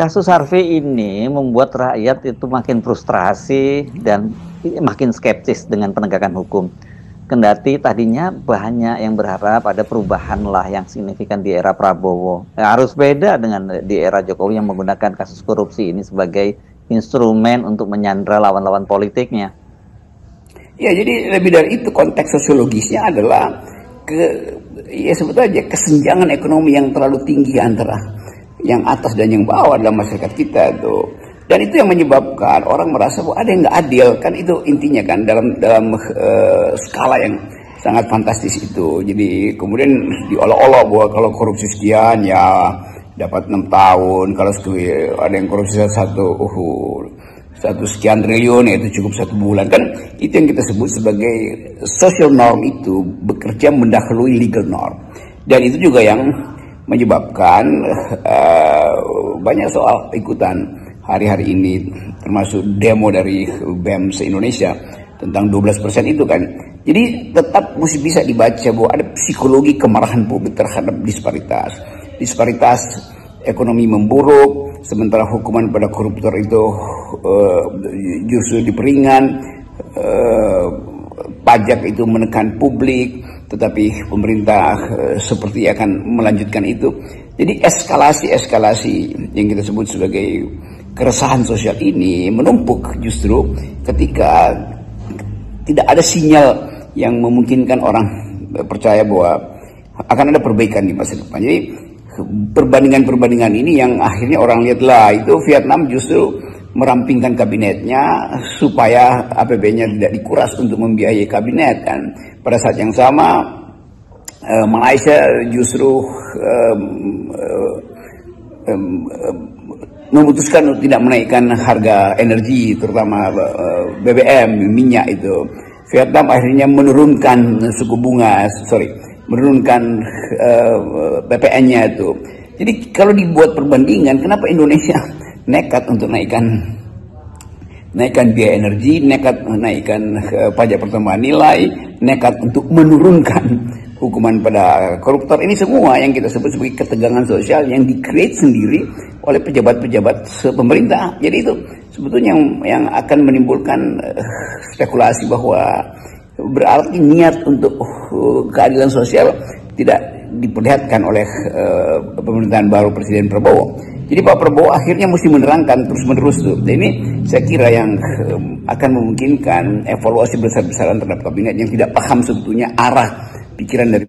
kasus Harvey ini membuat rakyat itu makin frustrasi dan makin skeptis dengan penegakan hukum. Kendati tadinya banyak yang berharap ada perubahan lah yang signifikan di era Prabowo. Harus beda dengan di era Jokowi yang menggunakan kasus korupsi ini sebagai instrumen untuk menyandra lawan-lawan politiknya. Ya, jadi lebih dari itu konteks sosiologisnya adalah ya sebetulnya kesenjangan ekonomi yang terlalu tinggi antara yang atas dan yang bawah dalam masyarakat kita tuh. Dan itu yang menyebabkan orang merasa bahwa ada yang nggak adil, kan itu intinya kan dalam skala yang sangat fantastis itu. Jadi kemudian diolok-olok bahwa kalau korupsi sekian ya dapat 6 tahun, kalau ada yang korupsi satu sekian triliun itu cukup 1 bulan, kan itu yang kita sebut sebagai social norm, itu bekerja mendahului legal norm. Dan itu juga yang menyebabkan banyak soal ikutan hari-hari ini, termasuk demo dari BEM se-Indonesia tentang 12% itu kan. Jadi tetap mesti bisa dibaca bahwa ada psikologi kemarahan publik terhadap disparitas ekonomi memburuk, sementara hukuman pada koruptor itu justru diperingan, pajak itu menekan publik, tetapi pemerintah seperti akan melanjutkan itu. Jadi eskalasi yang kita sebut sebagai keresahan sosial ini menumpuk justru ketika tidak ada sinyal yang memungkinkan orang percaya bahwa akan ada perbaikan di masa depan. Jadi perbandingan ini yang akhirnya orang lihatlah itu Vietnam justru merampingkan kabinetnya supaya APBN-nya tidak dikuras untuk membiayai kabinet kan. Pada saat yang sama Malaysia justru memutuskan untuk tidak menaikkan harga energi, terutama BBM, minyak itu. Vietnam akhirnya menurunkan menurunkan PPN-nya itu. Jadi kalau dibuat perbandingan, kenapa Indonesia nekat untuk naikkan biaya energi, nekat naikkan pajak pertambahan nilai, nekat untuk menurunkan hukuman pada koruptor. Ini semua yang kita sebut sebagai ketegangan sosial yang di-create sendiri oleh pejabat-pejabat pemerintah. Jadi itu sebetulnya yang akan menimbulkan spekulasi bahwa berarti niat untuk keadilan sosial tidak diperlihatkan oleh pemerintahan baru Presiden Prabowo. Jadi Pak Prabowo akhirnya mesti menerangkan terus-menerus tuh. Dan ini saya kira yang akan memungkinkan evaluasi besar-besaran terhadap kabinet yang tidak paham sebetulnya arah pikiran dari